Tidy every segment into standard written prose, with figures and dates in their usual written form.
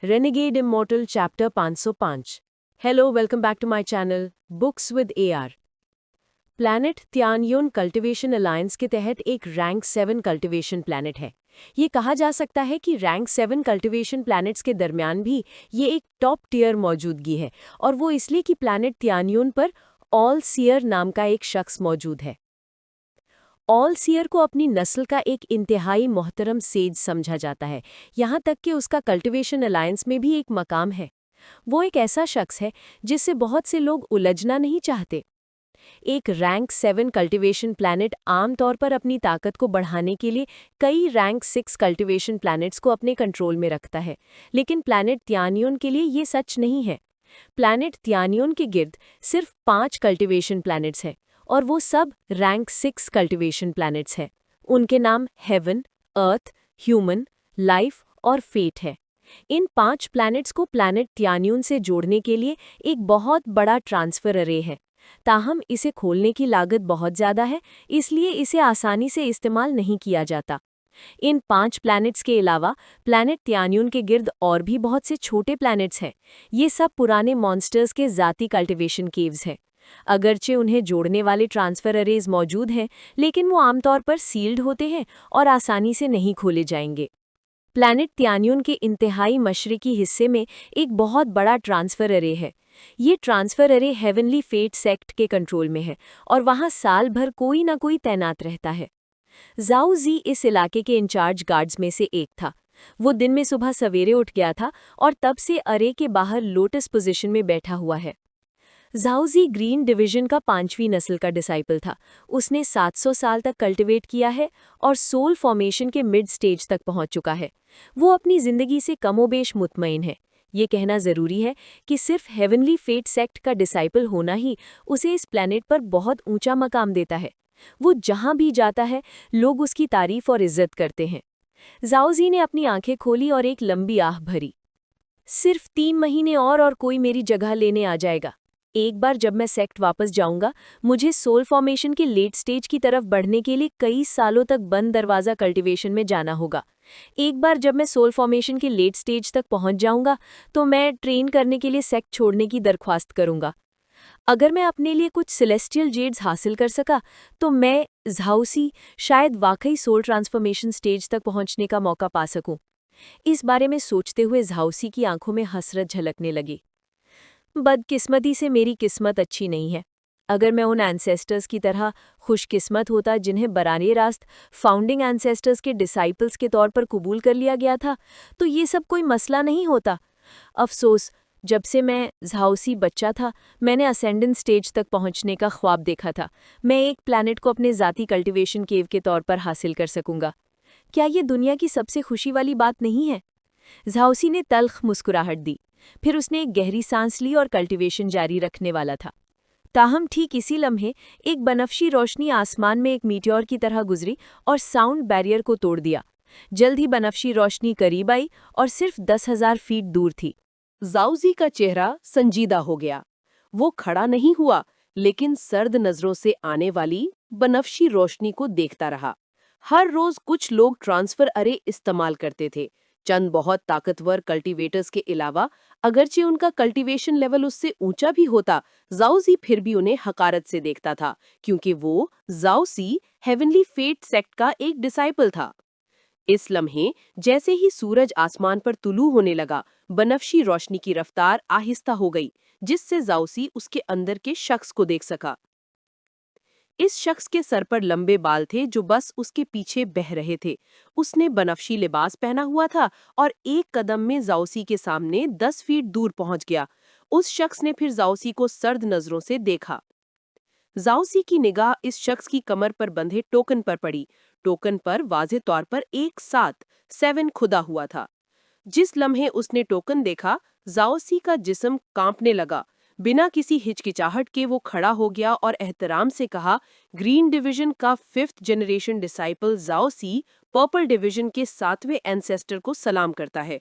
Renegade Immortal Chapter 505. Hello, welcome back to my channel, Books with AR. Planet Tianyun cultivation alliance के तहत एक rank 7 cultivation planet है। ये कहा जा सकता है कि रैंक 7 कल्टीवेशन प्लैनेट्स के दरमियान भी ये एक टॉप टियर मौजूदगी है, और वो इसलिए कि प्लैनेट त्यानयुन पर ऑल सीयर नाम का एक शख्स मौजूद है। ऑल सीयर को अपनी नस्ल का एक इंतहाई मोहतरम सेज समझा जाता है, यहाँ तक कि उसका कल्टीवेशन अलायंस में भी एक मकाम है। वो एक ऐसा शख्स है जिससे बहुत से लोग उलझना नहीं चाहते। एक रैंक 7 कल्टीवेशन प्लैनेट आमतौर पर अपनी ताकत को बढ़ाने के लिए कई रैंक 6 कल्टीवेशन प्लैनेट्स को अपने कंट्रोल में रखता है, लेकिन प्लैनेट त्यानियोन के लिए ये सच नहीं है। प्लैनेट त्यानियोन के गिर्द सिर्फ 5 कल्टीवेशन प्लैनेट्स हैं, और वो सब रैंक 6 कल्टीवेशन प्लैनेट्स हैं। उनके नाम हेवन, अर्थ, ह्यूमन, लाइफ और फेट है। इन 5 प्लैनेट्स को प्लैनेट त्यानियोन से जोड़ने के लिए एक बहुत बड़ा ट्रांसफर अरे है। ताहम इसे खोलने की लागत बहुत ज़्यादा है, इसलिए इसे आसानी से इस्तेमाल नहीं किया जाता। इन 5 प्लैनेट्स के अलावा प्लैनेट त्यानियोन के गिर्द और भी बहुत से छोटे प्लैनेट्स हैं। ये सब पुराने मॉन्स्टर्स के ज़ाती कल्टीवेशन केव्स हैं। अगरचे उन्हें जोड़ने वाले ट्रांसफर अरेज मौजूद हैं, लेकिन वो आमतौर पर सील्ड होते हैं और आसानी से नहीं खोले जाएंगे। प्लैनेट त्यानियोन के इंतहाई मशरिकी हिस्से में एक बहुत बड़ा ट्रांसफर अरे है। ये ट्रांसफर अरे हेवनली फेट सेक्ट के कंट्रोल में है, और वहाँ साल भर कोई ना कोई तैनात रहता है। जाओ जी इस इलाके के इंचार्ज गार्ड्स में से एक था। वो दिन में सुबह सवेरे उठ गया था और तब से अरे के बाहर लोटस पोजीशन में बैठा हुआ है। जाओजी ग्रीन डिवीजन का 5वीं नस्ल का डिसाइपल था। उसने 700 साल तक कल्टिवेट किया है और सोल फॉर्मेशन के मिड स्टेज तक पहुंच चुका है। वो अपनी जिंदगी से कमोबेश मुतमईन है। ये कहना ज़रूरी है कि सिर्फ हेवनली फेट सेक्ट का डिसाइपल होना ही उसे इस प्लैनेट पर बहुत ऊंचा मकाम देता है। वो जहां भी जाता है, लोग उसकी तारीफ और इज्जत करते हैं। जाओजी ने अपनी आंखें खोली और एक लंबी आह भरी। सिर्फ 3 महीने और कोई मेरी जगह लेने आ जाएगा। एक बार जब मैं सेक्ट वापस जाऊंगा, मुझे सोल फॉर्मेशन के लेट स्टेज की तरफ बढ़ने के लिए कई सालों तक बंद दरवाज़ा कल्टीवेशन में जाना होगा। एक बार जब मैं सोल फॉर्मेशन के लेट स्टेज तक पहुंच जाऊंगा, तो मैं ट्रेन करने के लिए सेक्ट छोड़ने की दरख्वास्त करूंगा। अगर मैं अपने लिए कुछ सेलेस्टियल जेड्स हासिल कर सका, तो मैं झाउसी शायद वाकई सोल ट्रांसफॉर्मेशन स्टेज तक पहुंचने का मौका पा सकूं। इस बारे में सोचते हुए झाउसी की आंखों में हसरत झलकने लगी। बदकिस्मती से मेरी किस्मत अच्छी नहीं है। अगर मैं उन एंसेस्टर्स की तरह खुशकिस्मत होता जिन्हें बराने रास्त फाउंडिंग एंसेस्टर्स के डिसाइपल्स के तौर पर कबूल कर लिया गया था, तो ये सब कोई मसला नहीं होता। अफसोस, जब से मैं झाउसी बच्चा था, मैंने असेंडेंट स्टेज तक पहुंचने का ख्वाब देखा था। मैं एक प्लैनेट को अपने ज़ाती कल्टीवेशन केव के तौर पर हासिल कर सकूंगा। क्या ये दुनिया की सबसे खुशी वाली बात नहीं है? झाउसी ने तल्ख मुस्कुराहट दी। फिर उसने एक गहरी सांस ली और कल्टीवेशन जारी रखने वाला था। ताहम ठीक इसी लम्हे एक बनफशी रोशनी आसमान में एक मीटियोर की तरह गुजरी और साउंड बैरियर को तोड़ दिया। जल्द ही बनफशी रोशनी करीब आई और सिर्फ 10,000 फीट दूर थी। जाउजी का चेहरा संजीदा हो गया। वो खड़ा नहीं हुआ, लेकिन सर्द नजरों से आने वाली बनफशी रोशनी को देखता रहा। हर रोज कुछ लोग ट्रांसफर अरे इस्तेमाल करते थे। चंद बहुत ताकतवर कल्टीवेटर्स के अलावा, अगरचे उनका कल्टीवेशन लेवल उससे ऊंचा भी होता, जाउजी फिर भी उन्हें हकारत से देखता था, क्योंकि वो जाउसी हेवनली फेट सेक्ट का एक डिसाइपल था। इस लम्हे जैसे ही सूरज आसमान पर तुलू होने लगा, बनफशी रोशनी की रफ्तार आहिस्ता हो गई, जिससे जाउसी उसके अंदर के शख्स को देख सका। इस शख्स के सर पर लंबे बाल थे जो बस उसके पीछे बह रहे थे। उसने बनफशी लिबास पहना हुआ था और एक कदम में जाउसी के सामने 10 फीट दूर पहुंच गया। उस शख्स ने फिर जाउसी को सर्द नजरों से देखा। जाउसी की निगाह इस शख्स की कमर पर बंधे टोकन पर पड़ी। टोकन पर वाज़े तौर पर एक 7 खुदा हुआ था। जिस लम्हे उसने टोकन देखा, जाओसी का जिस्म कांपने लगा। बिना किसी हिचकिचाहट के वो खड़ा हो गया और एहतराम से कहा, ग्रीन डिवीजन का 5th जनरेशन डिसाइपल जाओसी पर्पल डिवीजन के 7वें एंसेस्टर को सलाम करता है।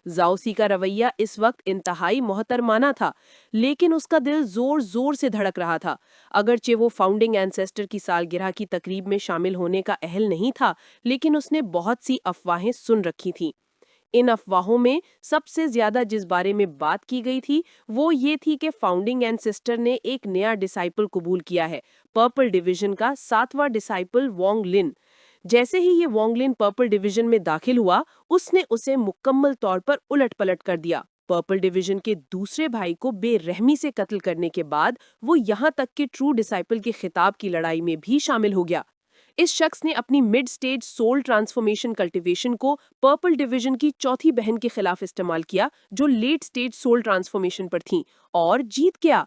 जाओसी का रवैया इस वक्त इंतहाई मोहतरमाना था, लेकिन उसका दिल जोर जोर से धड़क रहा था। अगरचे वो फाउंडिंग एंसेस्टर की सालगिरह की तकरीब में शामिल होने का अहल नहीं था, लेकिन उसने बहुत सी अफवाहें सुन रखी थीं। इन अफवाहों में सबसे ज्यादा जिस बारे में बात की गई थी वो ये थी कि फाउंडिंग एंसेस्टर ने एक नया डिसाइपल कबूल किया है, पर्पल डिवीजन का 7वां डिसाइपल वोंग लिन। जैसे ही ये वोंग लिन पर्पल डिवीजन में दाखिल हुआ, उसने उसे मुकम्मल तौर पर उलट-पलट कर दिया। पर्पल डिवीजन के दूसरे भाई को बेरहमी से कत्ल करने के बाद वो यहाँ तक कि ट्रू डिसाइपल के खिताब की लड़ाई में भी शामिल हो गया। इस शख्स ने अपनी mid stage soul transformation cultivation को पर्पल डिवीजन की चौथी बहन के खिलाफ इस्तेमाल किया, जो लेट स्टेज सोल ट्रांसफॉर्मेशन पर थी, और जीत गया।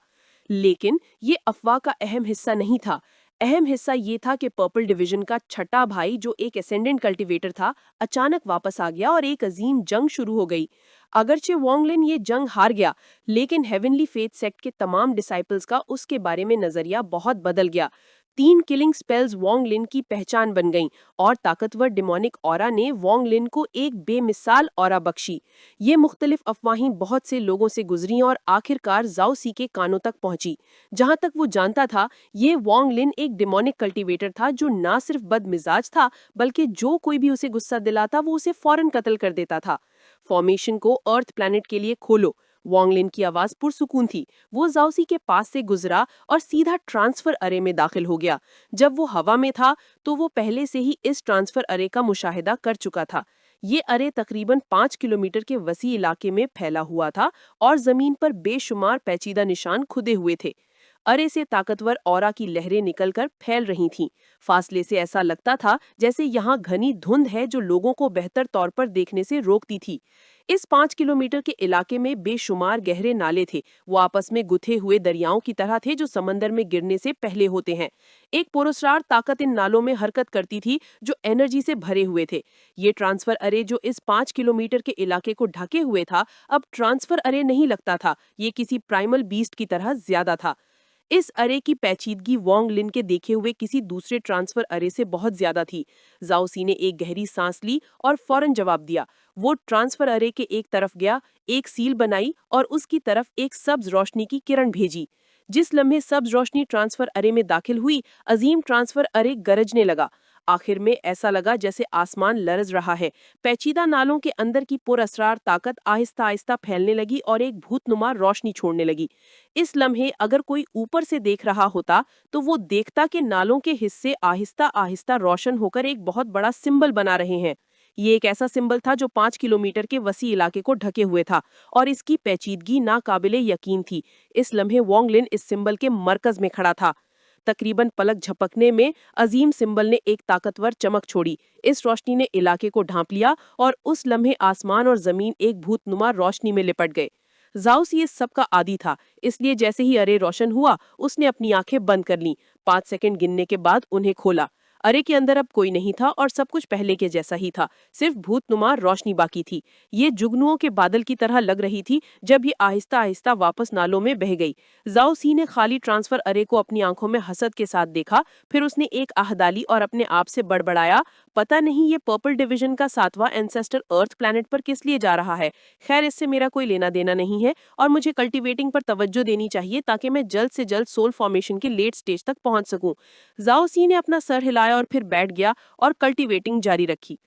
लेकिन ये अफवाह का अहम हिस्सा नहीं था। अहम हिस्सा ये था कि पर्पल डिवीजन का छठा भाई, जो एक एसेंडेंट कल्टीवेटर था, अचानक वापस आ गया और एक अजीम जंग शुरू हो गई। अगरचे वोंग लिन ये जंग हार गया, लेकिन हेवनली फेथ सेक्ट के तमाम डिसाइपल्स का उसके बारे में नजरिया बहुत बदल गया। 3 किलिंग स्पेल्स वोंग लिन की पहचान बन गईं और ताकतवर डिमोनिक ऑरा ने वोंग लिन को एक बेमिसाल ऑरा बख्शी। ये मुख्तलिफ अफवाहें बहुत से लोगों से गुजरी और आखिरकार जाओ सी के कानों तक पहुंची। जहां तक वो जानता था, ये वोंग लिन एक डिमोनिक कल्टीवेटर था जो ना सिर्फ बदमिजाज था, बल्कि जो कोई भी उसे गुस्सा दिलाता वो उसे फौरन कत्ल कर देता था। फॉर्मेशन को अर्थ प्लैनेट के लिए खोलो। वोंग लिन की आवाज पुरसुकून थी। वो जाओसी के पास से गुजरा और सीधा ट्रांसफर अरे में दाखिल हो गया। जब वो हवा में था तो वो पहले से ही इस ट्रांसफर अरे का मुशाहिदा कर चुका था। ये अरे तकरीबन 5 किलोमीटर के वसी इलाके में फैला हुआ था और जमीन पर बेशुमार पेचीदा निशान खुदे हुए थे। अरे से ताकतवर ऑरा की लहरें निकलकर फैल रही थीं। फासले से ऐसा लगता था जैसे यहाँ घनी धुंध है जो लोगों को बेहतर तौर पर देखने से रोकती थी। इस 5 किलोमीटर के इलाके में बेशुमार गहरे नाले थे। वो आपस में गुथे हुए दरियाओं की तरह थे जो समंदर में गिरने से पहले होते हैं। एक पुरस्कार ताकत इन नालों में हरकत करती थी जो एनर्जी से भरे हुए थे। ये ट्रांसफर अरे जो इस 5 किलोमीटर के इलाके को ढके हुए था, अब ट्रांसफर अरे नहीं लगता था। ये किसी प्राइमल बीस्ट की तरह ज्यादा था। इस अरे की पेचीदगी वोंग लिन के देखे हुए किसी दूसरे ट्रांसफर अरे से बहुत ज्यादा थी। जाओसी ने एक गहरी सांस ली और फौरन जवाब दिया। वो ट्रांसफर अरे के एक तरफ गया, एक सील बनाई और उसकी तरफ एक सब्ज रोशनी की किरण भेजी। जिस लम्हे सब्ज रोशनी ट्रांसफर अरे में दाखिल हुई, अजीम ट्रांसफर अरे गरजने लगा। आखिर में ऐसा लगा जैसे आसमान लरज रहा है। पेचीदा नालों के अंदर की पुरअसरार ताकत आहिस्ता आहिस्ता फैलने लगी और एक भूतनुमा रोशनी छोड़ने लगी। इस लम्हे अगर कोई ऊपर से देख रहा होता तो वो देखता कि नालों के हिस्से आहिस्ता आहिस्ता रोशन होकर एक बहुत बड़ा सिंबल बना रहे हैं। ये एक ऐसा सिंबल था जो 5 किलोमीटर के वसी इलाके को ढके हुए था और इसकी पेचीदगी नाकाबिले यकीन थी। इस लम्हे वोंग लिन इस सिंबल के मरकज में खड़ा था। तकरीबन पलक झपकने में अजीम सिंबल ने एक ताकतवर चमक छोड़ी। इस रोशनी ने इलाके को ढांप लिया और उस लम्हे आसमान और जमीन एक भूतनुमा रोशनी में लिपट गए। जाउस ये सबका आदी था, इसलिए जैसे ही अरे रोशन हुआ उसने अपनी आंखें बंद कर लीं। 5 सेकंड गिनने के बाद उन्हें खोला। अरे के अंदर अब कोई नहीं था और सब कुछ पहले के जैसा ही था, सिर्फ भूतनुमा रोशनी बाकी थी। ये जुगनुओं के बादल की तरह लग रही थी जब ये आहिस्ता आहिस्ता वापस नालों में बह गई। जाओ सी ने खाली ट्रांसफर अरे को अपनी आंखों में हसद के साथ देखा, फिर उसने एक आह डाली और अपने आप से बड़बड़ाया, पता नहीं ये पर्पल डिवीजन का 7वां एंसेस्टर अर्थ प्लैनेट पर किस लिए जा रहा है। खैर, इससे मेरा कोई लेना देना नहीं है और मुझे कल्टीवेटिंग पर तवज्जो देनी चाहिए ताकि मैं जल्द से जल्द सोल फॉर्मेशन के लेट स्टेज तक पहुंच सकूं। जाओ सी ने अपना सर हिलाया और फिर बैठ गया और कल्टीवेटिंग जारी रखी।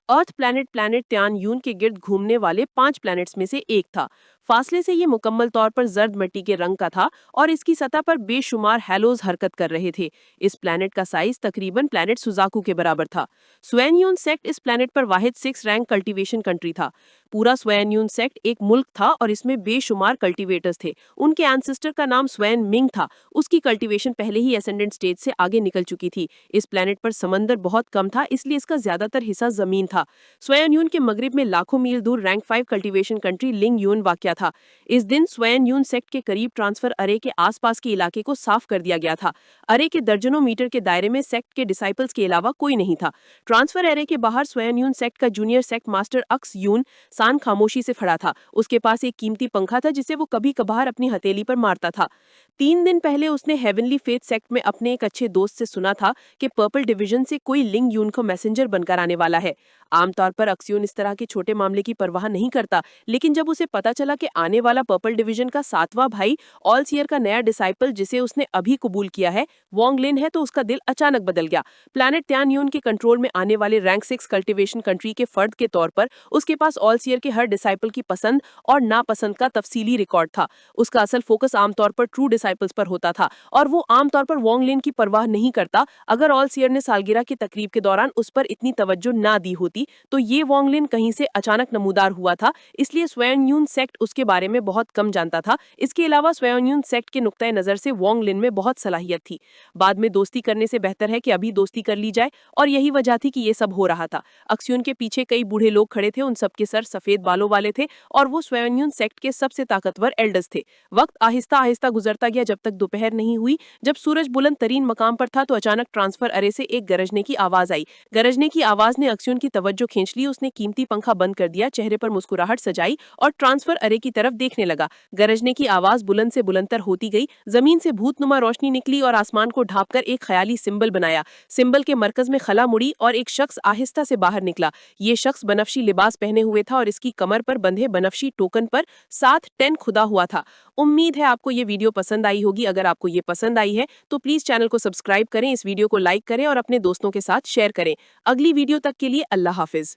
अर्थ प्लैनेट त्यान यून के गिर्द घूमने वाले 5 प्लैनेट्स में से एक था। फासले से ये मुकम्मल तौर पर जर्द मिट्टी के रंग का था और इसकी सतह पर बेशुमार हैलोज हरकत कर रहे थे। इस प्लैनेट का साइज तकरीबन प्लैनेट सुजाकू के बराबर था। स्वैन यून सेक्ट इस प्लैनेट पर वाहिद 6 रैंक कल्टीवेशन कंट्री था। पूरा स्वैन यून सेक्ट एक मुल्क था और इसमें बेशुमार कल्टीवेटर्स थे। उनके एंसेस्टर का नाम स्वैन मिंग था। उसकी कल्टीवेशन पहले ही एसेंडेंट स्टेज से आगे निकल चुकी थी। इस प्लैनेट पर समंदर बहुत कम था, इसलिए इसका ज्यादातर हिस्सा जमीन था। स्वैन यून के मगरिब में लाखों मील दूर रैंक 5 कल्टीवेशन कंट्री लिंग यून वाक़या था। इस दिन स्वैन यून सेक्ट के करीब ट्रांसफर अरे के आसपास के इलाके को साफ कर दिया गया था। अरे के दर्जनों मीटर के दायरे में सेक्ट के डिसाइपल्स के अलावा कोई नहीं था। ट्रांसफर अरे के बाहर स्वैन यून सेक्ट का जूनियर सेक्ट मास्टर अक्स यून सान खामोशी से खड़ा था। उसके पास एक कीमती पंखा था जिसे वो कभी कभार अपनी हथेली पर मारता था। 3 दिन पहले उसने हेवनली फेथ सेक्ट में अपने एक अच्छे दोस्त से सुना था कि पर्पल डिवीजन से कोई लिंग यून को मैसेंजर बनकर आने वाला है। आमतौर पर अक्सियोन इस तरह के छोटे मामले की परवाह नहीं करता, लेकिन जब उसे पता चला कि आने वाला पर्पल डिवीजन का 7वां भाई ऑल सीयर का नया डिसाइपल जिसे उसने अभी कबूल किया है वोंग लिन है, तो उसका दिल अचानक बदल गया। प्लैनेट त्यान के कंट्रोल में आने वाले रैंक 6 कल्टीवेशन कंट्री के फर्द के तौर पर उसके पास ऑल सीयर के हर डिसाइपल की पसंद और नापसंद का तफसीली रिकॉर्ड था। उसका असल फोकस आमतौर पर ट्रू डिसाइपल्स पर होता था और वो आमतौर पर वोंग लिन की परवाह नहीं करता। अगर ऑल सीयर ने सालगिरह की तकरीब के दौरान उस पर इतनी तवज्जो ना दी होती तो ये वोंग लिन कहीं से अचानक नमूदार हुआ था, इसलिए स्वयंयून सेक्ट उसके बारे में बहुत कम जानता था। इसके अलावा स्वयंयून सेक्ट के नुक्ता नजर से वोंग लिन में बहुत सलाहियत थी। बाद में दोस्ती करने से बेहतर है कि अभी दोस्ती कर ली जाए, और यही वजह थी कि ये सब हो रहा था। अक्स्यून के पीछे कई बूढ़े लोग खड़े थे, उन सबके सर सफेद बालों वाले थे और वो स्वयंयून सेक्ट के सबसे ताकतवर एल्डर्स थे। वक्त आहिस्ता आहिस्ता गुजरता गया, जब तक दोपहर नहीं हुई। जब सूरज बुलंद तरीन मकाम पर था तो अचानक ट्रांसफर अरे से एक गरजने की आवाज आई। गरजने की आवाज ने अक्स्यून की तवज्जो खींच ली। उसने कीमती पंखा बंद कर दिया, चेहरे पर मुस्कुराहट सजाई और ट्रांसफर अरे की तरफ देखने लगा। गरजने की आवाज बुलंद से बुलंदतर होती गई, जमीन से भूतनुमा रोशनी निकली और आसमान को ढांपकर एक ख्याली सिंबल बनाया। सिंबल के मरकज में खला मुड़ी और एक शख्स आहिस्ता से बाहर निकला। ये शख्स बनफशी लिबास पहने हुए था और इसकी कमर पर बंधे बनफशी टोकन पर 710 खुदा हुआ था। उम्मीद है आपको ये वीडियो पसंद आई होगी। अगर आपको ये पसंद आई है तो प्लीज चैनल को सब्सक्राइब करें, इस वीडियो को लाइक करें और अपने दोस्तों के साथ शेयर करें। अगली वीडियो तक के लिए अल्लाह हाफिज।